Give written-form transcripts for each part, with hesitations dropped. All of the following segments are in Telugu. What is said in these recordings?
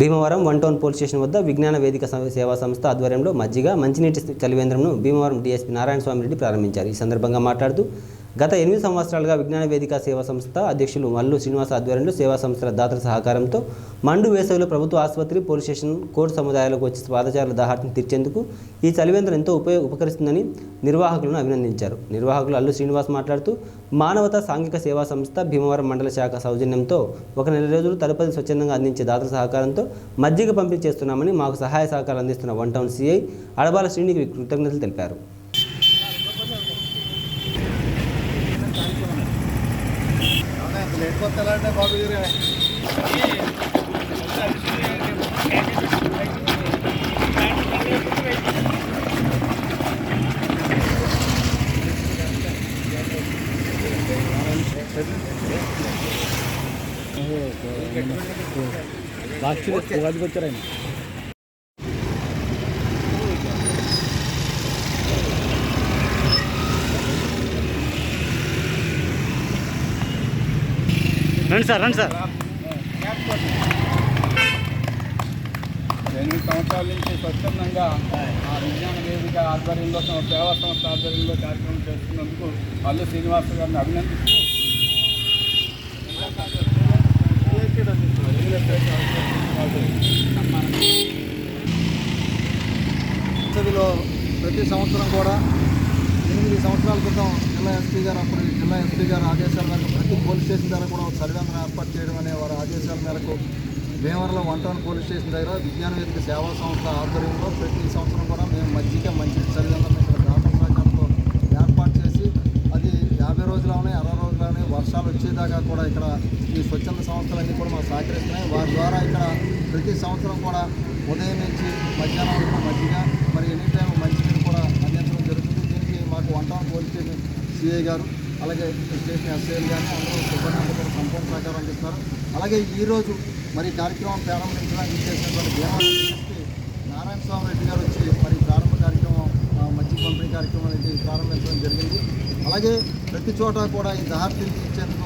Bhimavaram one town police station వద్ద విజ్ఞాన వేదిక సేవా సంస్థ ఆధ్వర్యంలో మజ్జిగ మంచినీటి చలివేంద్రంను భీమవరం డీఎస్పీ నారాయణ స్వామి రెడ్డి ప్రారంభించారు. ఈ సందర్భంగా మాట్లాడుతూ గత 8 సంవత్సరాలుగా విజ్ఞాన వేదిక సేవా సంస్థ అధ్యక్షులు మల్లు శ్రీనివాస్ ఆధ్వర్యంలో సేవా సంస్థల దాతల సహకారంతో మండు వేసవిలో ప్రభుత్వ ఆసుపత్రి, పోలీస్ స్టేషన్, కోర్టు సముదాయాలకు వచ్చి పాదచారుల దాహార్తిని తీర్చేందుకు ఈ చలివేంద్రం ఎంతో ఉపకరిస్తుందని నిర్వాహకులను అభినందించారు. నిర్వాహకులు అల్లు శ్రీనివాస్ మాట్లాడుతూ మానవతా సాంఘిక సేవా సంస్థ భీమవరం మండల శాఖ సౌజన్యంతో ఒక నెల రోజులు తదుపరి స్వచ్ఛందంగా అందించే దాతల సహకారంతో మజ్జిగ పంపిణీ చేస్తున్నామని మాకు సహాయ సహకారాలు అందిస్తున్న వన్ టౌన్ సిఐ అడబాల శ్రీనికి కృతజ్ఞతలు తెలిపారు. వచ్చారాయన రండి సార్ 8 సంవత్సరాల నుంచి స్వచ్ఛందంగా విజ్ఞాన వేదిక ఆధ్వర్యంలో సేవా సంస్థ ఆధ్వర్యంలో కార్యక్రమం చేస్తున్నందుకు అల్లు శ్రీనివాస్ గారిని అభినందిస్తూ ప్రతి సంవత్సరం కూడా 8 సంవత్సరాల క్రితం జిల్లా ఎస్పీ గారు ఆదేశాల మేరకు ప్రతి పోలీస్ స్టేషన్ దగ్గర కూడా ఒక సర్వేంద్రం ఏర్పాటు చేయడం అనే వారి ఆదేశాల మేరకు భీమవరంలో వన్ టౌన్ పోలీస్ స్టేషన్ దగ్గర విజ్ఞాన వేదిక సేవా సంస్థ ఆధ్వర్యంలో ప్రతి సంవత్సరం కూడా మేము మజ్జిగ మంచి సర్వేంద్రం ఇక్కడ దాతల సహకారంతో ఏర్పాటు చేసి అది 50 రోజులనే 60 రోజులనే వర్షాలు వచ్చేదాకా కూడా ఇక్కడ ఈ స్వచ్ఛంద సంస్థలన్నీ కూడా మాకు సహకరిస్తున్నాయి. వారి ద్వారా ఇక్కడ ప్రతి సంవత్సరం కూడా ఉదయం నుంచి మధ్యాహ్నం వరకు మజ్జిగ మరి ఎనీ టైం మంచినీరు కూడా అందించడం జరుగుతుంది. దీనికి మాకు one town police station CI గారు అలాగే స్టేషన్ ఎస్ఐలు కానీ అందరూ సిబ్బంది కూడా సంపూర్ణ సహకారం అందిస్తున్నారు. అలాగే ఈరోజు మరి కార్యక్రమం ప్రారంభించడానికి చేసినటువంటి భీమవరం ఎస్పీ నారాయణ స్వామి రెడ్డి గారు వచ్చి మరి ప్రారంభ కార్యక్రమం మజ్జిగ పంపిణీ కార్యక్రమం అనేది ప్రారంభించడం జరిగింది. అలాగే ప్రతి చోట కూడా ఈ దాహార్తిని తీర్చేందుకు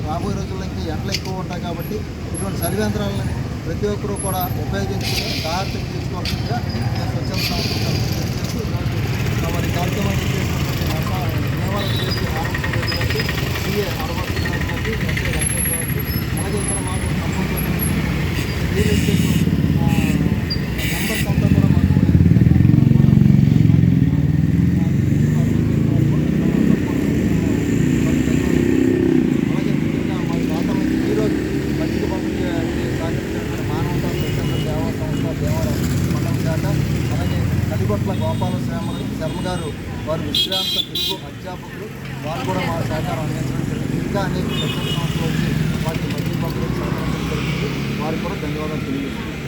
రాబోయే రోజుల్లో ఇంకా ఎండలు ఎక్కువ ఉంటాయి కాబట్టి ఇటువంటి సరివేంద్రాలను ప్రతి ఒక్కరూ కూడా ఉపయోగించుకుని దాహార్తిని తీర్చుకోవాల్సిందిగా స్వచ్ఛంద సంస్థలు చేసి మరి కార్యక్రమాన్ని చేసినటువంటి భీమవరం చేసి సిఏ అడవలసినటువంటి ఎస్ఐ రాకేష్ గారికి అలాగే ఇక్కడ మాకు సంబంధించిన రియల్ ఎస్టేట్ మెంబర్స్ అంతా కూడా మాకు అలాగే ముఖ్యంగా మా దాతలకి ఈరోజు మజ్జిగ పంపిణీ సహకరించినటువంటి మానవతా స్వచ్ఛంద సేవా సంస్థ భీమవరం మండల శాఖ అలాగే కలిగొట్ల గోపాల శర్మ గారు వారు విశ్రాంత తెలుగు అధ్యాపకులు వారు కూడా మా సహకారం అందించడం జరిగింది. ఇంకా అనేక స్వచ్ఛంద సంస్థలు వచ్చి వారికి మజ్జిగ పంపిణీ సహకరించడం జరిగింది. వారికి కూడా ధన్యవాదాలు తెలియజేస్తున్నాను.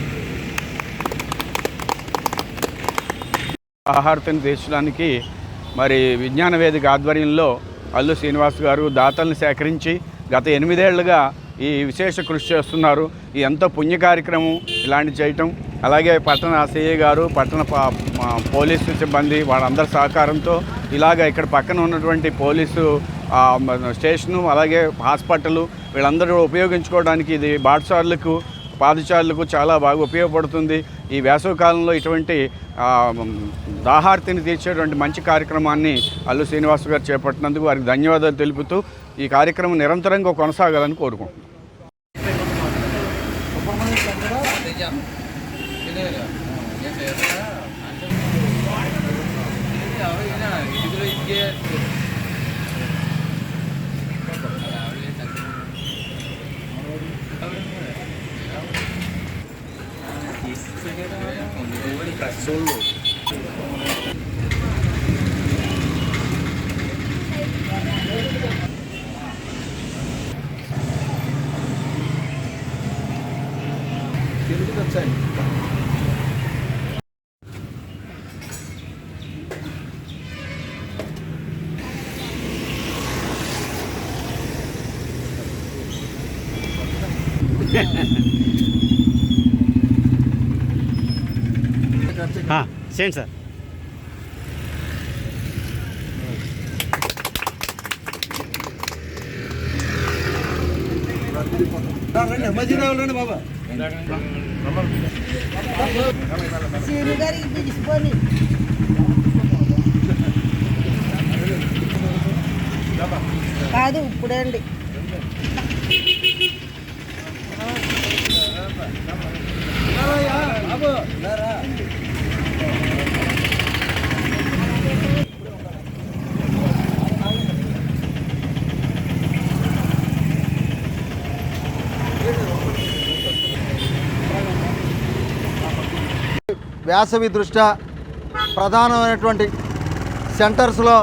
ఆహారతను తీర్చడానికి మరి విజ్ఞాన వేదిక ఆధ్వర్యంలో అల్లు శ్రీనివాస్ గారు దాతలను సేకరించి గత 8 ఏళ్లుగా ఈ విశేష కృషి చేస్తున్నారు. ఈ ఎంతో పుణ్య కార్యక్రమం ఇలాంటి చేయటం అలాగే పట్టణ సిఐ గారు పట్టణ పోలీసు సిబ్బంది వాళ్ళందరి సహకారంతో ఇలాగ ఇక్కడ పక్కన ఉన్నటువంటి పోలీసు స్టేషను అలాగే హాస్పిటల్ వీళ్ళందరూ ఉపయోగించుకోవడానికి ఇది బాటసారులకు పాదచారులకు చాలా బాగా ఉపయోగపడుతుంది. ఈ వేసవి కాలంలో ఇటువంటి దాహార్తిని తీర్చేటువంటి మంచి కార్యక్రమాన్ని అల్లు శ్రీనివాస్ గారు చేపట్టినందుకు వారికి ధన్యవాదాలు తెలుపుతూ ఈ కార్యక్రమం నిరంతరంగా కొనసాగాలని కోరుకుంటున్నాను. వచ్చాయి చేయండి సార్. మధ్య బాబా కాదు ఇప్పుడే అండి. వేసవి దృష్ట్యా ప్రధానమైనటువంటి సెంటర్స్లో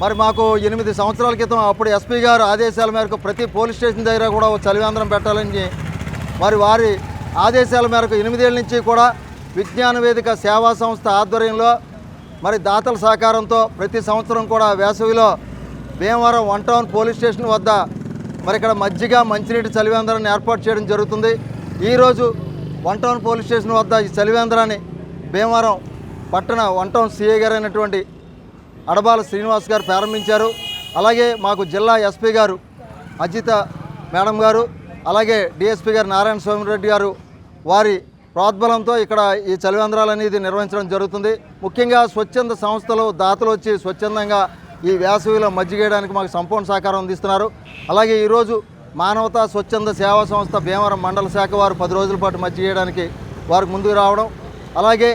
మరి మాకు 8 సంవత్సరాల క్రితం అప్పుడు ఎస్పీ గారు ఆదేశాల మేరకు ప్రతి పోలీస్ స్టేషన్ దగ్గర కూడా చలివేంద్రం పెట్టాలని మరి వారి ఆదేశాల మేరకు 8 ఏళ్ళ నుంచి కూడా విజ్ఞాన వేదిక సేవా సంస్థ ఆధ్వర్యంలో మరి దాతల సహకారంతో ప్రతి సంవత్సరం కూడా వేసవిలో భీమవరం 1 టౌన్ పోలీస్ స్టేషన్ వద్ద మరి ఇక్కడ మజ్జిగ మంచినీటి చలివేంద్రాన్ని ఏర్పాటు చేయడం జరుగుతుంది. ఈరోజు 1 టౌన్ పోలీస్ స్టేషన్ వద్ద ఈ చలివేంద్రాన్ని భీమవరం పట్టణ 1 టౌన్ సిఐ గారు అయినటువంటి అడబాల శ్రీనివాస్ గారు ప్రారంభించారు. అలాగే మాకు జిల్లా ఎస్పీ గారు అజిత మేడం గారు, అలాగే డిఎస్పీ గారు నారాయణ స్వామిరెడ్డి గారు వారి ప్రోద్బలంతో ఇక్కడ ఈ చలివేంద్రాలు అనేది నిర్వహించడం జరుగుతుంది. ముఖ్యంగా స్వచ్ఛంద సంస్థలు దాతలు వచ్చి స్వచ్ఛందంగా ఈ వేసవిలో మజ్జిగేయడానికి మాకు సంపూర్ణ సహకారం అందిస్తున్నారు. అలాగే ఈరోజు మానవతా స్వచ్ఛంద సేవా సంస్థ భీమవరం మండల శాఖ వారు 10 రోజుల పాటు మజ్జిగేయడానికి వారికి ముందుకు రావడం, అలాగే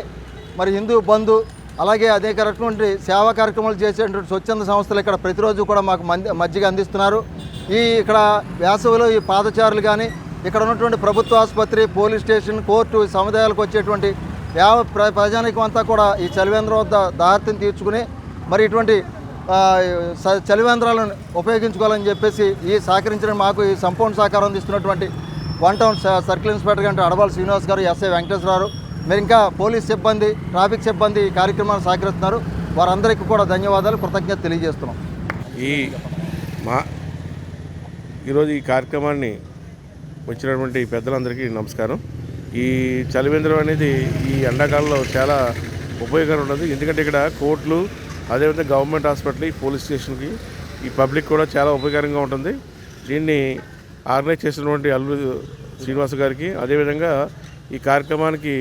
మరి హిందూ బంధు, అలాగే అనేక రకమైన సేవా కార్యక్రమాలు చేసేటువంటి స్వచ్ఛంద సంస్థలు ఇక్కడ ప్రతిరోజు కూడా మాకు మజ్జిగ అందిస్తున్నారు. ఇక్కడ వేసవిలో ఈ పాదచారులు కానీ ఇక్కడ ఉన్నటువంటి ప్రభుత్వ ఆసుపత్రి, పోలీస్ స్టేషన్, కోర్టు సముదాయాలకు వచ్చేటువంటి ప్రజానికం అంతా కూడా ఈ చలివేంద్రం వద్ద దాహార్తిని తీర్చుకుని మరి ఇటువంటి చలివేంద్రాలను ఉపయోగించుకోవాలని చెప్పేసి ఈ సహకరించిన మాకు ఈ సంపూర్ణ సహకారం అందిస్తున్నటువంటి 1 టౌన్ సర్కిల్ ఇన్స్పెక్టర్ గారు అడబాల శ్రీనివాస్ గారు, ఎస్ఐ వెంకటేశ్వరరావు, మరి ఇంకా పోలీస్ సిబ్బంది, ట్రాఫిక్ సిబ్బంది ఈ కార్యక్రమాన్ని సహకరిస్తున్నారు. వారందరికీ కూడా ధన్యవాదాలు, కృతజ్ఞత తెలియజేస్తున్నాం. ఈరోజు ఈ కార్యక్రమాన్ని వచ్చినటువంటి పెద్దలందరికీ నమస్కారం. ఈ చలివేంద్రం అనేది ఈ ఎండాకాలంలో చాలా ఉపయోగకరం ఉన్నది. ఎందుకంటే ఇక్కడ కోర్టులు, అదేవిధంగా గవర్నమెంట్ హాస్పిటల్, పోలీస్ స్టేషన్కి ఈ పబ్లిక్ కూడా చాలా ఉపయోగకరంగా ఉంటుంది. దీన్ని ఆర్గనైజ్ చేసినటువంటి అల్లు శ్రీనివాస్ గారికి, అదేవిధంగా ఈ కార్యక్రమానికి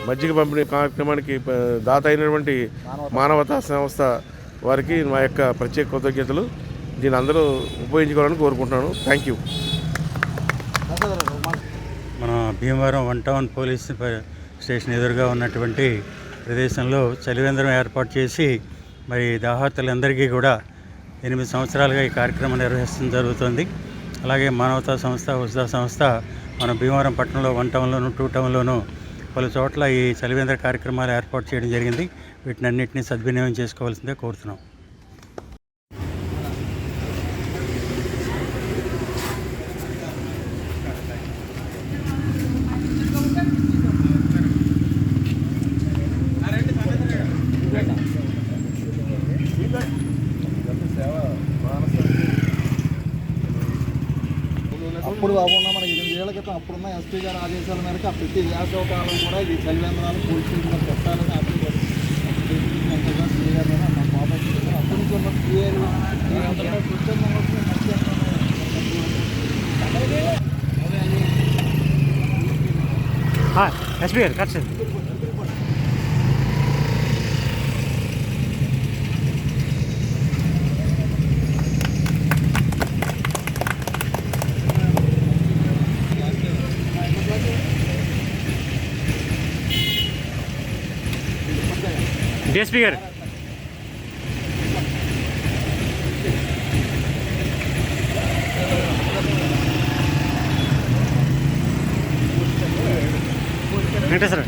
మజ్జిగ పంపిణీ కార్యక్రమానికి దాత అయినటువంటి మానవతా సంస్థ వారికి మా యొక్క ప్రత్యేక కృతజ్ఞతలు. దీన్ని అందరూ ఉపయోగించుకోవాలని కోరుకుంటున్నాను. Thank you. మన భీమవరం 1 టౌన్ పోలీస్ స్టేషన్ ఎదురుగా ఉన్నటువంటి ప్రదేశంలో చలివేంద్రం ఏర్పాటు చేసి మరి దాహార్తులందరికీ కూడా 8 సంవత్సరాలుగా ఈ కార్యక్రమం నిర్వహించడం జరుగుతుంది. అలాగే మానవతా సంస్థ, ఉజ్దా సంస్థ మన భీమవరం పట్టణంలో 1 టౌన్లోను 2 టౌన్లోను పలు చోట్ల ఈ చలివేంద్ర కార్యక్రమాలు ఏర్పాటు చేయడం జరిగింది. వీటిని అన్నింటినీ సద్వినియోగం చేసుకోవాల్సిందే కోరుతున్నాం. అప్పుడు బాగున్నా మనకి 8 ఏళ్ల క్రితం అప్పుడున్న ఎస్పీ గారి ఆదేశాల మేరకు ప్రతి వేసవ కాలం కూడా ఈ చలివేంద్రాలు పోలీస్ స్టేషన్లో పెట్టాలని అప్పుడు మా పాప అప్పటి నుంచి ఉన్న క్లియర్లు ఎస్పీ గారు కట్ సార్. డిఎస్పీ గారు వెంకటేశ్వర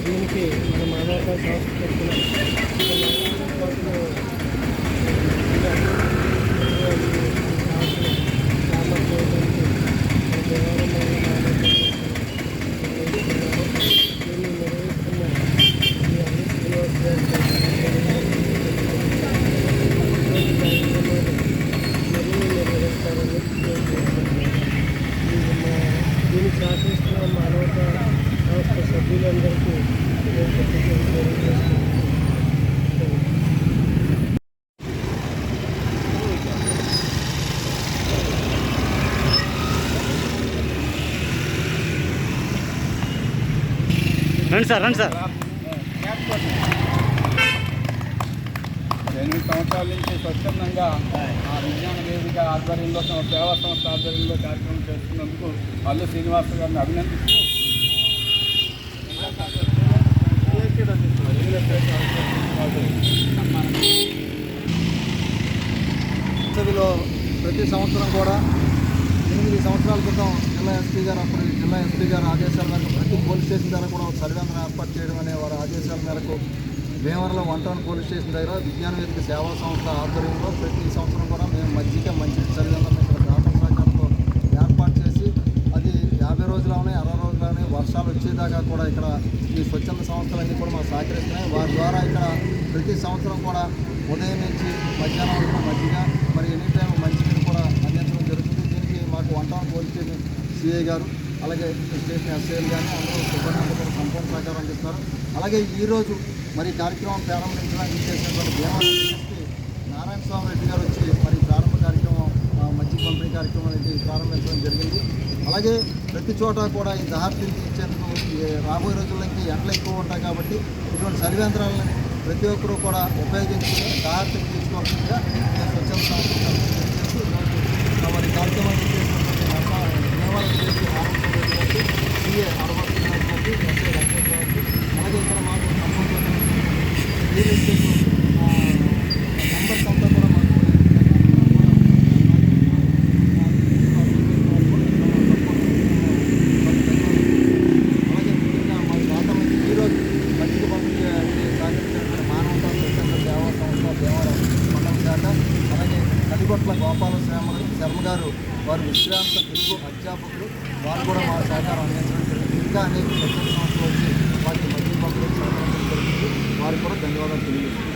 దీనికి మన మానవతా సంస్థ తరఫున దీన్ని శాసిస్తున్న మానవతా సంస్థ సభ్యులందరికీ రండి సార్ 8 సంవత్సరాల నుంచి స్వచ్ఛందంగా ఆ విజ్ఞాన వేదిక ఆధ్వర్యంలో సేవా సంస్థ ఆధ్వర్యంలో కార్యక్రమం చేస్తున్నందుకు అల్లు శ్రీనివాస్ గారిని అభినందిస్తూ సభలో ప్రతి సంవత్సరం కూడా 8 సంవత్సరాల క్రితం జిల్లా ఎస్పీ గారు ఆదేశాల మేరకు ప్రతి పోలీస్ స్టేషన్ దగ్గర కూడా ఒక సర్వేంద్రం ఏర్పాటు చేయడం అనే వారి ఆదేశాల మేరకు భీమవరంలో 1 టౌన్ పోలీస్ స్టేషన్ దగ్గర విజ్ఞాన వేదిక సేవా సంస్థ ఆధ్వర్యంలో ప్రతి సంవత్సరం కూడా మేము మంచి సర్వేంద్రం ఇక్కడ గ్రామ సహకారంతో ఏర్పాటు చేసి అది 50 రోజులనే 60 రోజులనే వర్షాలు వచ్చేదాకా కూడా ఇక్కడ ఈ స్వచ్ఛంద సంస్థలన్నీ కూడా మాకు సహకరిస్తున్నాయి. వారి ద్వారా ఇక్కడ ప్రతి సంవత్సరం కూడా ఉదయం నుంచి మధ్యాహ్నం వరకు మజ్జిగ మరి ఎనీ టైం మంచినీరు కూడా అందించడం జరుగుతుంది. దీనికి మాకు 1 టౌన్ పోలీస్ స్టేషన్ సిఐ గారు అలాగే స్టేషన్ ఎస్ఐలు కానీ అందరూ సిబ్బంది కూడా సంపూర్ణ సహకారం అందిస్తున్నారు. అలాగే ఈరోజు మరి కార్యక్రమం ప్రారంభించడానికి చేసినటువంటి భీమవరం డిఎస్పీ నారాయణ స్వామి రెడ్డి గారు వచ్చి మరి ప్రారంభ కార్యక్రమం మజ్జిగ పంపిణీ కార్యక్రమం అనేది ప్రారంభించడం జరిగింది. అలాగే ప్రతి చోట కూడా ఈ దాహార్తిని తీర్చేందుకు రాబోయే రోజుల్లోకి ఎండలు ఎక్కువ ఉంటాయి కాబట్టి ఇటువంటి సర్వేంద్రాలను ప్రతి ఒక్కరూ కూడా ఉపయోగించుకుని దాహార్తిని తీర్చుకోవాల్సిందిగా స్వచ్ఛంద సంస్థ మరి కార్యక్రమాన్ని చేసినటువంటి భీమవరం చేసి సిఏ అడవస్తున్నటువంటి ఎస్ఐ రాకేష్ గారికి అలాగే ఇక్కడ మాకు సంబంధించిన మెంబర్స్ అంతా కూడా మాకు అలాగే ముఖ్యంగా మా వాతావరణం ఈరోజు మజ్జిగ పంపిణీ సహకరించినటువంటి మానవతా స్వచ్ఛంద సేవా సంస్థ భీమవరం మండల శాఖ అలాగే కలిగొట్ల గోపాల శర్మ గారు వారు విశ్రాంత తెలుగు అధ్యాపకులు వారు కూడా మా సహకారం అందించడం జరిగింది. ఇంకా అనేక స్వచ్ఛంద సంస్థలు వచ్చి వారికి మధ్య పంపిణీ సహకరించడం జరిగింది. వారికి కూడా ధన్యవాదాలు తెలియజేస్తున్నాను.